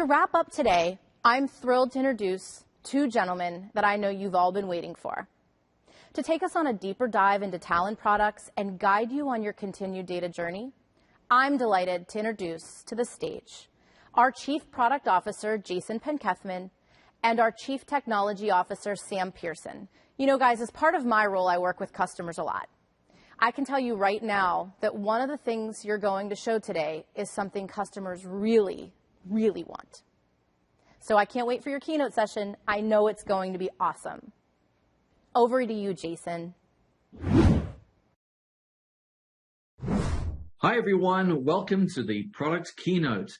To wrap up today, I'm thrilled to introduce two gentlemen that I know you've all been waiting for. To take us on a deeper dive into Talend products and guide you on your continued data journey, I'm delighted to introduce to the stage our Chief Product Officer, Jason Penkethman, and our Chief Technology Officer, Sam Pierson. You know, guys, as part of my role, I work with customers a lot. I can tell you right now that one of the things you're going to show today is something customers really, really want. So I can't wait for your keynote session. I know it's going to be awesome. Over to you, Jason. Hi, everyone. Welcome to the product keynote.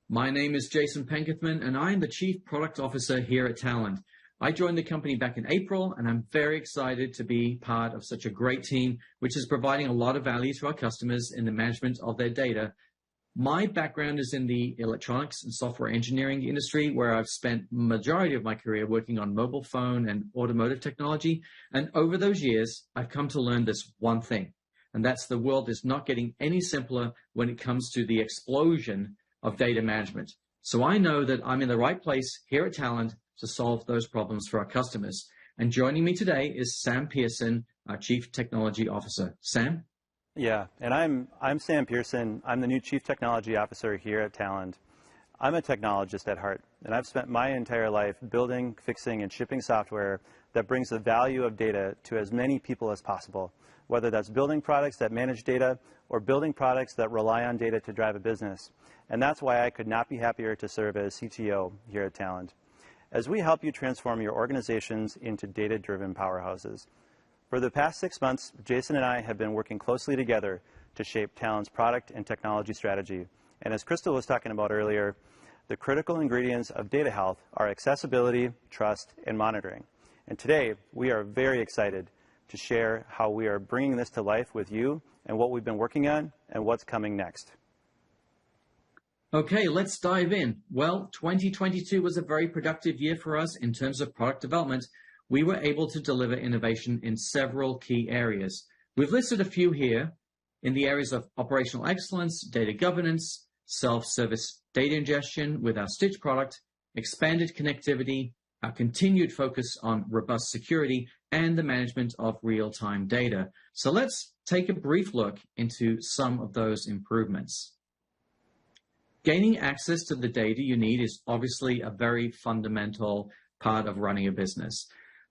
My name is Jason Penkethman, and I'm the Chief Product Officer here at Talend. I joined the company back in April, and I'm very excited to be part of such a great team, which is providing a lot of value to our customers in the management of their data. My background is in the electronics and software engineering industry, where I've spent the majority of my career working on mobile phone and automotive technology. And over those years, I've come to learn this one thing, and that's the world is not getting any simpler when it comes to the explosion of data management. So I know that I'm in the right place here at Talend to solve those problems for our customers. And joining me today is Sam Pierson, our Chief Technology Officer. Sam? Yeah, and I'm Sam Pierson. I'm the new Chief Technology Officer here at Talend. I'm a technologist at heart, and I've spent my entire life building, fixing, and shipping software that brings the value of data to as many people as possible, whether that's building products that manage data or building products that rely on data to drive a business. And that's why I could not be happier to serve as CTO here at Talend, as we help you transform your organizations into data-driven powerhouses. For the past 6 months, Jason and I have been working closely together to shape Talend's product and technology strategy. And as Crystal was talking about earlier, the critical ingredients of data health are accessibility, trust, and monitoring. And today, we are very excited to share how we are bringing this to life with you and what we've been working on and what's coming next. Okay, let's dive in. Well, 2022 was a very productive year for us in terms of product development. We were able to deliver innovation in several key areas. We've listed a few here in the areas of operational excellence, data governance, self-service data ingestion with our Stitch product, expanded connectivity, our continued focus on robust security, and the management of real-time data. So let's take a brief look into some of those improvements. Gaining access to the data you need is obviously a very fundamental part of running a business.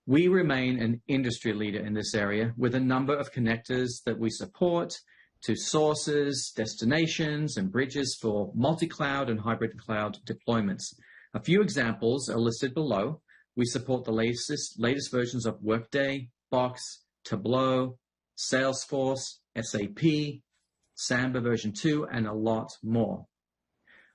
We remain an industry leader in this area with a number of connectors that we support to sources, destinations, and bridges for multi-cloud and hybrid cloud deployments. A few examples are listed below. We support the latest versions of Workday, Box, Tableau, Salesforce, SAP, Samba version 2, and a lot more.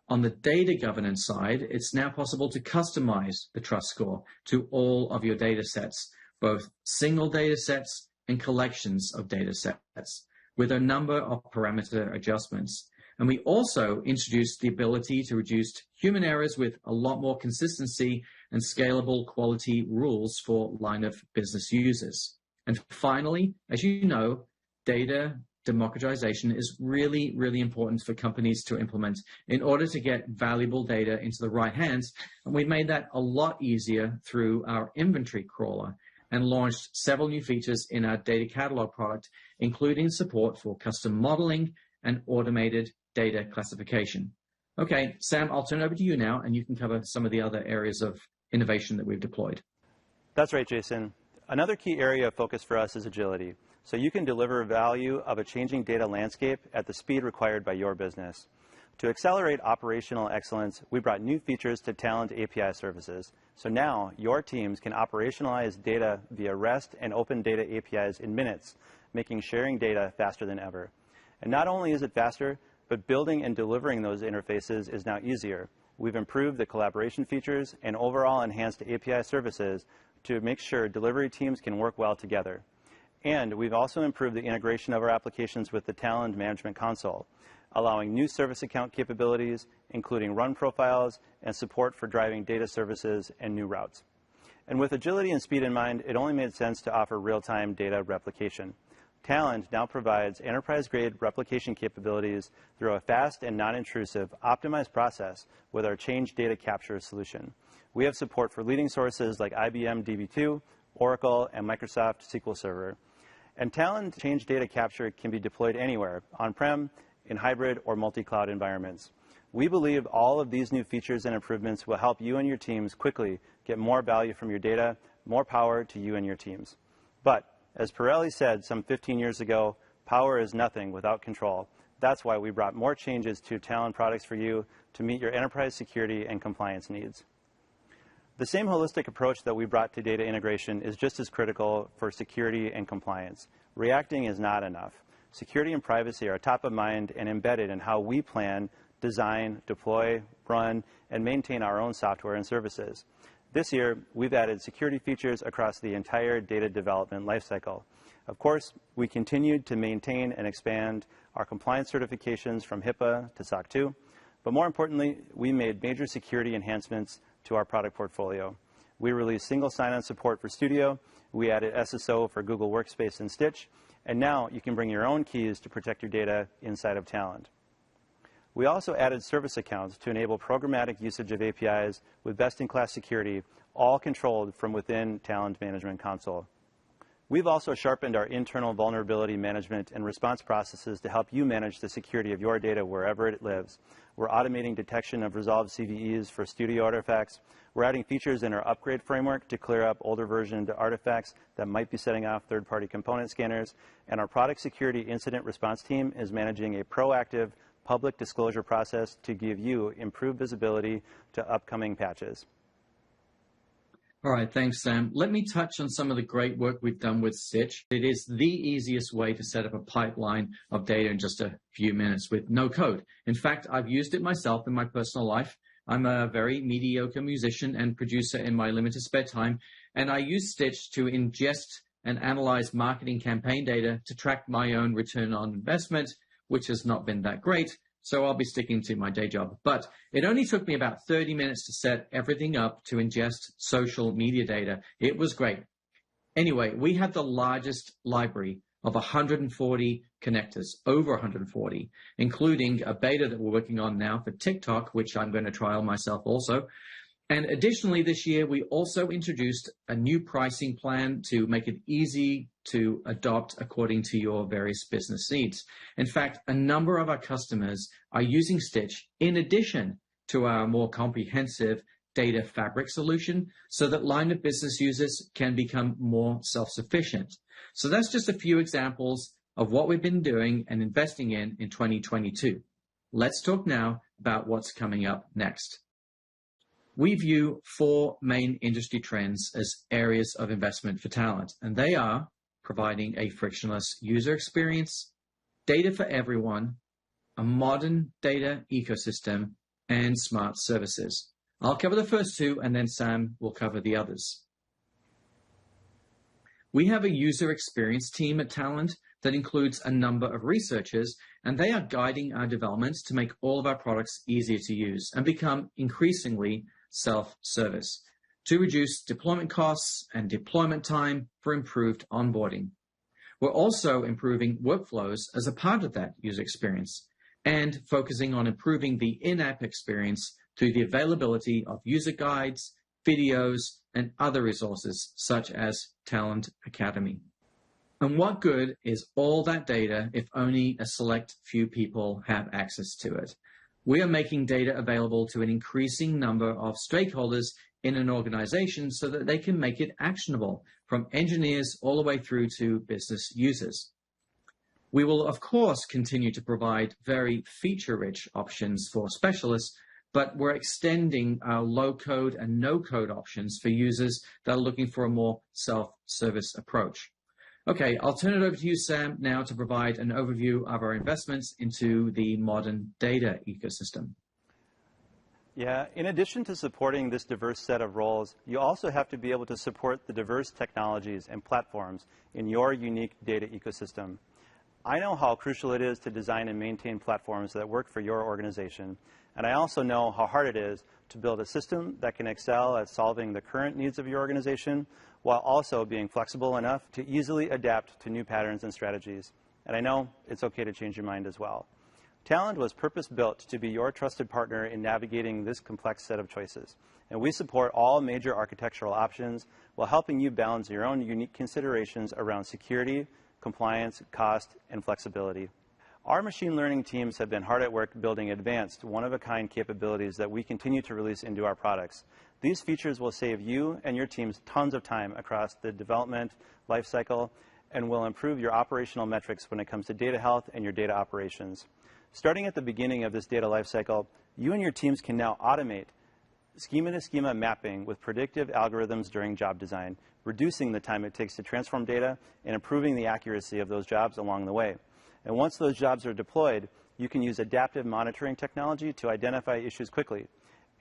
On the data governance side, it's now possible to customize the trust score to all of your data sets, both single data sets and collections of data sets, with a number of parameter adjustments. And we also introduced the ability to reduce human errors with a lot more consistency and scalable quality rules for line of business users. And finally, as you know, data democratization is really, really important for companies to implement in order to get valuable data into the right hands. And we made that a lot easier through our inventory crawler and launched several new features in our data catalog product, including support for custom modeling and automated data classification. Okay, Sam, I'll turn it over to you now, and you can cover some of the other areas of innovation that we've deployed. That's right, Jason. Another key area of focus for us is agility, so you can deliver value of a changing data landscape at the speed required by your business. To accelerate operational excellence, we brought new features to Talend API services. So now your teams can operationalize data via REST and open data APIs in minutes, making sharing data faster than ever. And not only is it faster, but building and delivering those interfaces is now easier. We've improved the collaboration features and overall enhanced API services to make sure delivery teams can work well together. And we've also improved the integration of our applications with the Talend Management Console, allowing new service account capabilities, including run profiles and support for driving data services and new routes. And with agility and speed in mind, it only made sense to offer real-time data replication. Talend now provides enterprise-grade replication capabilities through a fast and non-intrusive optimized process with our change data capture solution. We have support for leading sources like IBM DB2, Oracle, and Microsoft SQL Server. And Talend change data capture can be deployed anywhere, on-prem, in hybrid, or multi-cloud environments. We believe all of these new features and improvements will help you and your teams quickly get more value from your data, more power to you and your teams. But as Pirelli said some 15 years ago, power is nothing without control. That's why we brought more changes to Talend products for you to meet your enterprise security and compliance needs. The same holistic approach that we brought to data integration is just as critical for security and compliance. Reacting is not enough. Security and privacy are top of mind and embedded in how we plan, design, deploy, run, and maintain our own software and services. This year, we've added security features across the entire data development lifecycle. Of course, we continued to maintain and expand our compliance certifications from HIPAA to SOC 2, but more importantly, we made major security enhancements to our product portfolio. We released single sign-on support for Studio, we added SSO for Google Workspace and Stitch, and now you can bring your own keys to protect your data inside of Talend. We also added service accounts to enable programmatic usage of APIs with best-in-class security, all controlled from within Talend Management Console. We've also sharpened our internal vulnerability management and response processes to help you manage the security of your data wherever it lives. We're automating detection of resolved CVEs for Studio artifacts. We're adding features in our upgrade framework to clear up older version artifacts that might be setting off third-party component scanners. And our product security incident response team is managing a proactive public disclosure process to give you improved visibility to upcoming patches. All right, thanks, Sam. Let me touch on some of the great work we've done with Stitch. It is the easiest way to set up a pipeline of data in just a few minutes with no code. In fact, I've used it myself in my personal life. I'm a very mediocre musician and producer in my limited spare time, and I use Stitch to ingest and analyze marketing campaign data to track my own return on investment, which has not been that great, so I'll be sticking to my day job. But it only took me about 30 minutes to set everything up to ingest social media data. It was great. Anyway, we have the largest library of 140 connectors, over 140, including a beta that we're working on now for TikTok, which I'm going to trial myself also. And additionally, this year, we also introduced a new pricing plan to make it easy to adopt according to your various business needs. In fact, a number of our customers are using Stitch in addition to our more comprehensive data fabric solution so that line of business users can become more self-sufficient. So that's just a few examples of what we've been doing and investing in 2022. Let's talk now about what's coming up next. We view four main industry trends as areas of investment for Talend, and they are providing a frictionless user experience, data for everyone, a modern data ecosystem, and smart services. I'll cover the first two, and then Sam will cover the others. We have a user experience team at Talend that includes a number of researchers, and they are guiding our developments to make all of our products easier to use and become increasingly self-service to reduce deployment costs and deployment time for improved onboarding. We're also improving workflows as a part of that user experience and focusing on improving the in-app experience through the availability of user guides, videos, and other resources such as Talend Academy. And what good is all that data if only a select few people have access to it? We are making data available to an increasing number of stakeholders in an organization so that they can make it actionable, from engineers all the way through to business users. We will, of course, continue to provide very feature-rich options for specialists, but we're extending our low-code and no-code options for users that are looking for a more self-service approach. Okay, I'll turn it over to you, Sam, now to provide an overview of our investments into the modern data ecosystem. Yeah, in addition to supporting this diverse set of roles, you also have to be able to support the diverse technologies and platforms in your unique data ecosystem. I know how crucial it is to design and maintain platforms that work for your organization, and I also know how hard it is to build a system that can excel at solving the current needs of your organization while also being flexible enough to easily adapt to new patterns and strategies. And I know it's okay to change your mind as well. Talend was purpose-built to be your trusted partner in navigating this complex set of choices. And we support all major architectural options while helping you balance your own unique considerations around security, compliance, cost, and flexibility. Our machine learning teams have been hard at work building advanced, one-of-a-kind capabilities that we continue to release into our products. These features will save you and your teams tons of time across the development lifecycle and will improve your operational metrics when it comes to data health and your data operations. Starting at the beginning of this data lifecycle, you and your teams can now automate schema-to-schema mapping with predictive algorithms during job design, reducing the time it takes to transform data and improving the accuracy of those jobs along the way. And once those jobs are deployed, you can use adaptive monitoring technology to identify issues quickly.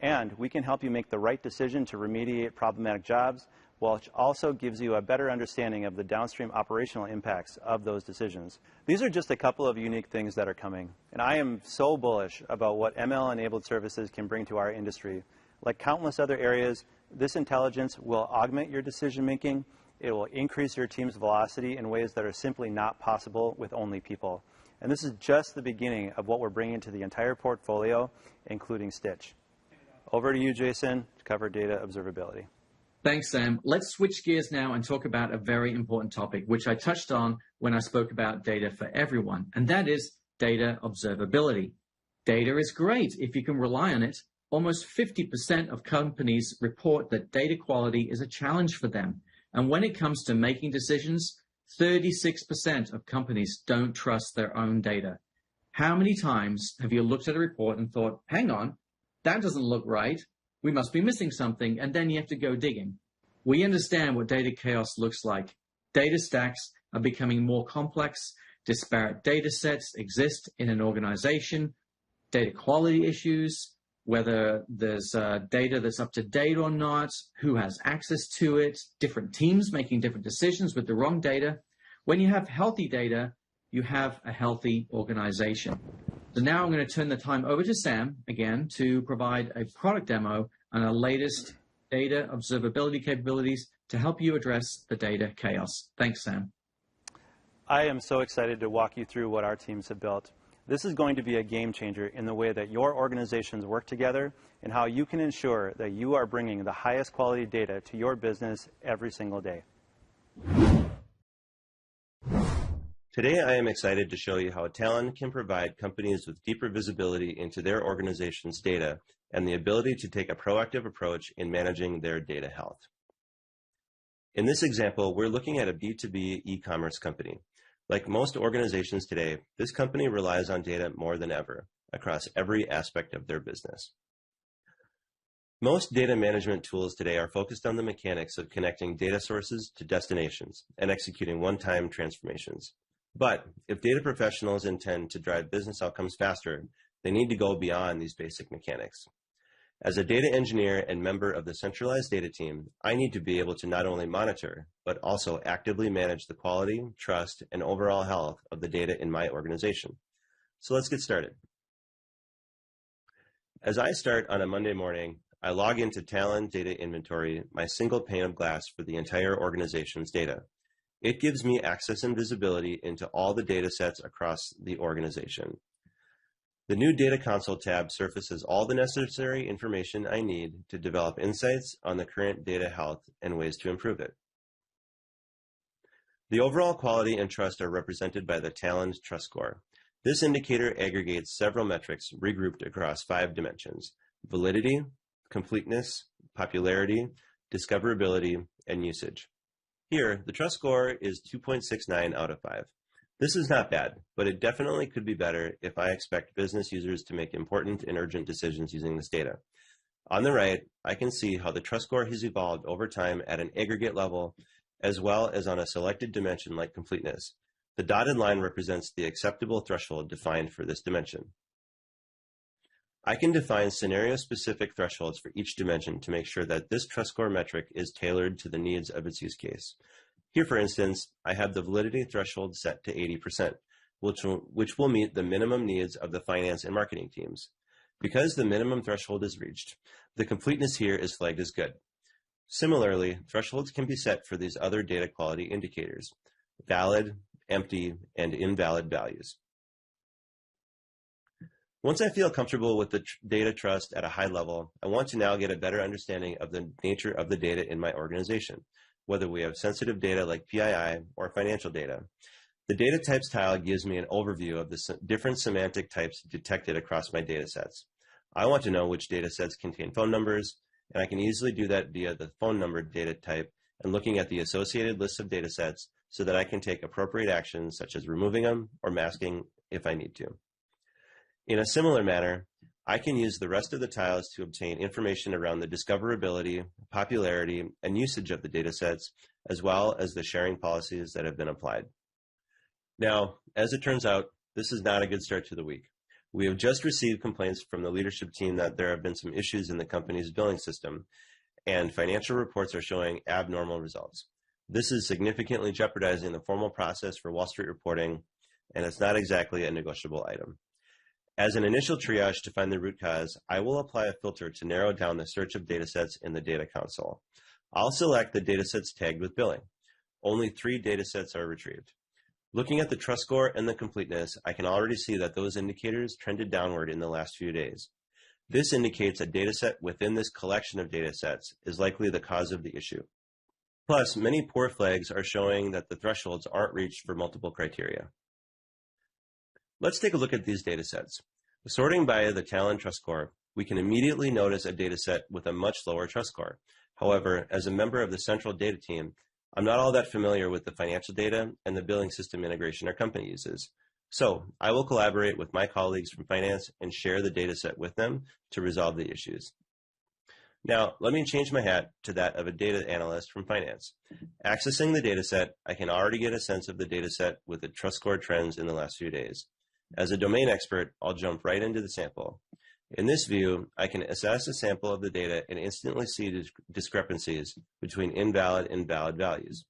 And we can help you make the right decision to remediate problematic jobs, which also gives you a better understanding of the downstream operational impacts of those decisions. These are just a couple of unique things that are coming. And I am so bullish about what ML-enabled services can bring to our industry. Like countless other areas, this intelligence will augment your decision-making. It will increase your team's velocity in ways that are simply not possible with only people. And this is just the beginning of what we're bringing to the entire portfolio, including Stitch. Over to you, Jason, to cover data observability. Thanks, Sam. Let's switch gears now and talk about a very important topic, which I touched on when I spoke about data for everyone, and that is data observability. Data is great if you can rely on it. Almost 50% of companies report that data quality is a challenge for them. And when it comes to making decisions, 36% of companies don't trust their own data. How many times have you looked at a report and thought, hang on, that doesn't look right. We must be missing something, and then you have to go digging. We understand what data chaos looks like. Data stacks are becoming more complex. Disparate data sets exist in an organization. Data quality issues, whether there's data that's up to date or not, who has access to it, different teams making different decisions with the wrong data. When you have healthy data, you have a healthy organization. So now I'm going to turn the time over to Sam again to provide a product demo on our latest data observability capabilities to help you address the data chaos. Thanks, Sam. I am so excited to walk you through what our teams have built. This is going to be a game changer in the way that your organizations work together and how you can ensure that you are bringing the highest quality data to your business every single day. Today, I am excited to show you how Talend can provide companies with deeper visibility into their organization's data and the ability to take a proactive approach in managing their data health. In this example, we're looking at a B2B e-commerce company. Like most organizations today, this company relies on data more than ever across every aspect of their business. Most data management tools today are focused on the mechanics of connecting data sources to destinations and executing one-time transformations. But if data professionals intend to drive business outcomes faster, they need to go beyond these basic mechanics. As a data engineer and member of the centralized data team, I need to be able to not only monitor, but also actively manage the quality, trust, and overall health of the data in my organization. So let's get started. As I start on a Monday morning, I log into Talend Data Inventory, my single pane of glass for the entire organization's data. It gives me access and visibility into all the data sets across the organization. The new Data Console tab surfaces all the necessary information I need to develop insights on the current data health and ways to improve it. The overall quality and trust are represented by the Talend Trust Score. This indicator aggregates several metrics regrouped across 5 dimensions: validity, completeness, popularity, discoverability, and usage. Here, the trust score is 2.69 out of 5. This is not bad, but it definitely could be better if I expect business users to make important and urgent decisions using this data. On the right, I can see how the trust score has evolved over time at an aggregate level, as well as on a selected dimension like completeness. The dotted line represents the acceptable threshold defined for this dimension. I can define scenario-specific thresholds for each dimension to make sure that this trust score metric is tailored to the needs of its use case. Here, for instance, I have the validity threshold set to 80%, which will meet the minimum needs of the finance and marketing teams. Because the minimum threshold is reached, the completeness here is flagged as good. Similarly, thresholds can be set for these other data quality indicators: valid, empty, and invalid values. Once I feel comfortable with the data trust at a high level, I want to now get a better understanding of the nature of the data in my organization, whether we have sensitive data like PII or financial data. The data types tile gives me an overview of the different semantic types detected across my data sets. I want to know which data sets contain phone numbers, and I can easily do that via the phone number data type and looking at the associated list of data sets so that I can take appropriate actions such as removing them or masking if I need to. In a similar manner, I can use the rest of the tiles to obtain information around the discoverability, popularity, and usage of the data sets, as well as the sharing policies that have been applied. Now, as it turns out, this is not a good start to the week. We have just received complaints from the leadership team that there have been some issues in the company's billing system, and financial reports are showing abnormal results. This is significantly jeopardizing the formal process for Wall Street reporting, and it's not exactly a negotiable item. As an initial triage to find the root cause, I will apply a filter to narrow down the search of datasets in the data console. I'll select the datasets tagged with billing. Only 3 datasets are retrieved. Looking at the trust score and the completeness, I can already see that those indicators trended downward in the last few days. This indicates a dataset within this collection of datasets is likely the cause of the issue. Plus, many poor flags are showing that the thresholds aren't reached for multiple criteria. Let's take a look at these datasets. Sorting by the Talend trust score, we can immediately notice a dataset with a much lower trust score. However, as a member of the central data team, I'm not all that familiar with the financial data and the billing system integration our company uses. So I will collaborate with my colleagues from finance and share the dataset with them to resolve the issues. Now, let me change my hat to that of a data analyst from finance. Accessing the dataset, I can already get a sense of the dataset with the trust score trends in the last few days. As a domain expert, I'll jump right into the sample. In this view, I can assess a sample of the data and instantly see discrepancies between invalid and valid values.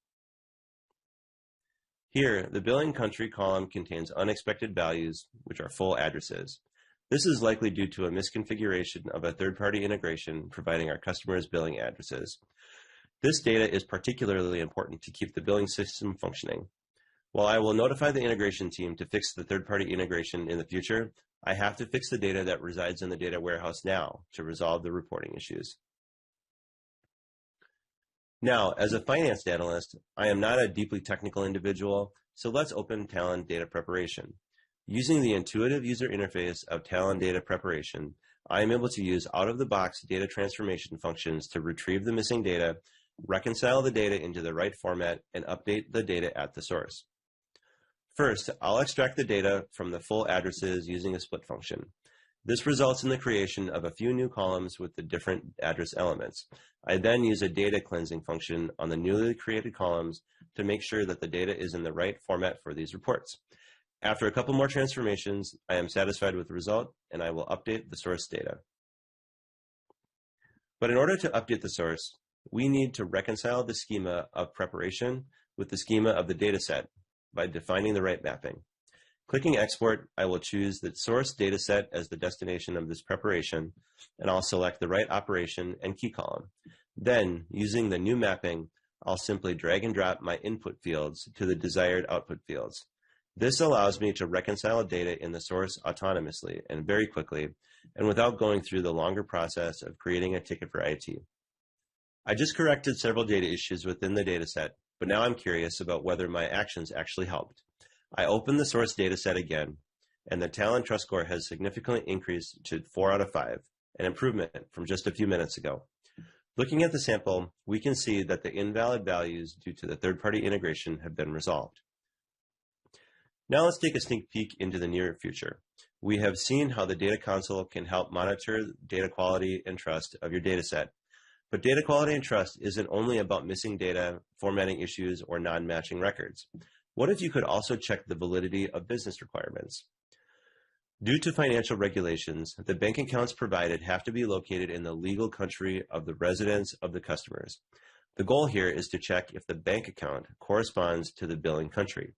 Here, the billing country column contains unexpected values, which are full addresses. This is likely due to a misconfiguration of a third-party integration providing our customers billing addresses. This data is particularly important to keep the billing system functioning. While I will notify the integration team to fix the third-party integration in the future, I have to fix the data that resides in the data warehouse now to resolve the reporting issues. Now, as a finance analyst, I am not a deeply technical individual, so let's open Talend Data Preparation. Using the intuitive user interface of Talend Data Preparation, I am able to use out-of-the-box data transformation functions to retrieve the missing data, reconcile the data into the right format, and update the data at the source. First, I'll extract the data from the full addresses using a split function. This results in the creation of a few new columns with the different address elements. I then use a data cleansing function on the newly created columns to make sure that the data is in the right format for these reports. After a couple more transformations, I am satisfied with the result, and I will update the source data. But in order to update the source, we need to reconcile the schema of preparation with the schema of the dataset by defining the right mapping. Clicking Export, I will choose the source dataset as the destination of this preparation, and I'll select the right operation and key column. Then, using the new mapping, I'll simply drag and drop my input fields to the desired output fields. This allows me to reconcile data in the source autonomously and very quickly, and without going through the longer process of creating a ticket for IT. I just corrected several data issues within the dataset, but now I'm curious about whether my actions actually helped. I open the source dataset again, and the Talend trust score has significantly increased to 4 out of 5, an improvement from just a few minutes ago. Looking at the sample, we can see that the invalid values due to the third-party integration have been resolved. Now let's take a sneak peek into the near future. We have seen how the data console can help monitor data quality and trust of your dataset. But data quality and trust isn't only about missing data, formatting issues, or non-matching records. What if you could also check the validity of business requirements? Due to financial regulations, the bank accounts provided have to be located in the legal country of the residence of the customers. The goal here is to check if the bank account corresponds to the billing country.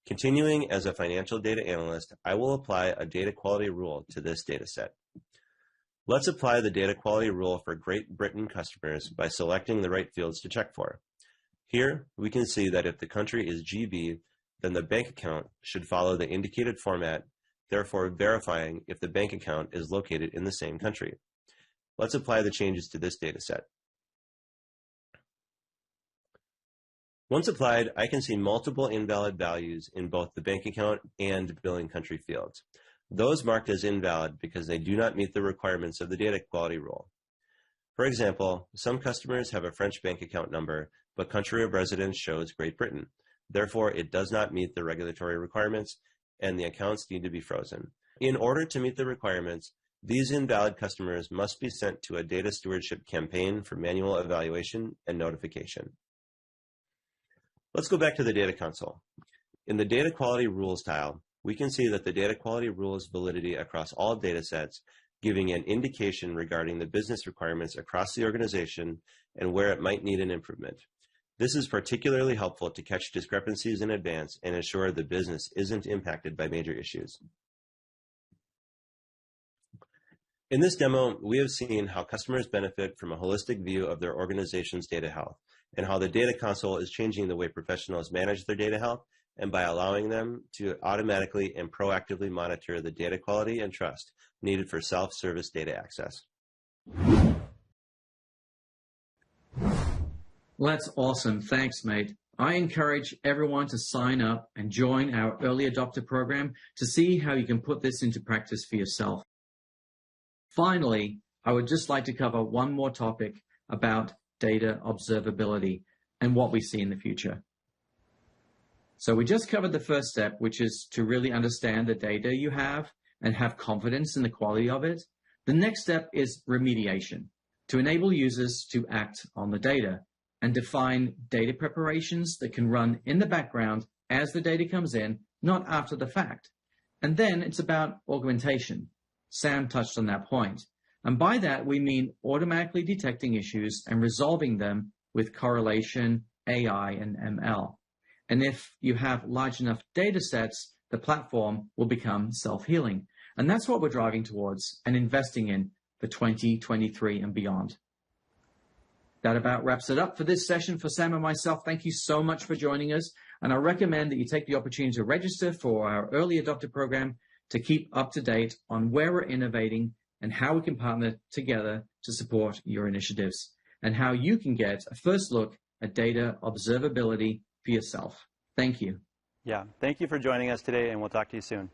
Continuing as a financial data analyst, I will apply a data quality rule to this data set. Let's apply the data quality rule for Great Britain customers by selecting the right fields to check for. Here, we can see that if the country is GB, then the bank account should follow the indicated format, therefore verifying if the bank account is located in the same country. Let's apply the changes to this data set. Once applied, I can see multiple invalid values in both the bank account and billing country fields. Those marked as invalid because they do not meet the requirements of the data quality rule. For example, some customers have a French bank account number, but country of residence shows Great Britain. Therefore, it does not meet the regulatory requirements, and the accounts need to be frozen. In order to meet the requirements, these invalid customers must be sent to a data stewardship campaign for manual evaluation and notification. Let's go back to the data console. In the data quality rules tile, we can see that the data quality rules validity across all data sets, giving an indication regarding the business requirements across the organization and where it might need an improvement. This is particularly helpful to catch discrepancies in advance and ensure the business isn't impacted by major issues. In this demo, we have seen how customers benefit from a holistic view of their organization's data health and how the data console is changing the way professionals manage their data health and by allowing them to automatically and proactively monitor the data quality and trust needed for self-service data access. Well, that's awesome. Thanks, mate. I encourage everyone to sign up and join our early adopter program to see how you can put this into practice for yourself. Finally, I would just like to cover one more topic about data observability and what we see in the future. So we just covered the first step, which is to really understand the data you have and have confidence in the quality of it. The next step is remediation, to enable users to act on the data and define data preparations that can run in the background as the data comes in, not after the fact. And then it's about augmentation. Sam touched on that point. And by that, we mean automatically detecting issues and resolving them with correlation, AI, and ML. And if you have large enough data sets, the platform will become self-healing. And that's what we're driving towards and investing in for 2023 and beyond. That about wraps it up for this session. For Sam and myself, thank you so much for joining us. And I recommend that you take the opportunity to register for our early adopter program to keep up to date on where we're innovating and how we can partner together to support your initiatives and how you can get a first look at data observability for yourself. Thank you. Yeah, thank you for joining us today, and we'll talk to you soon.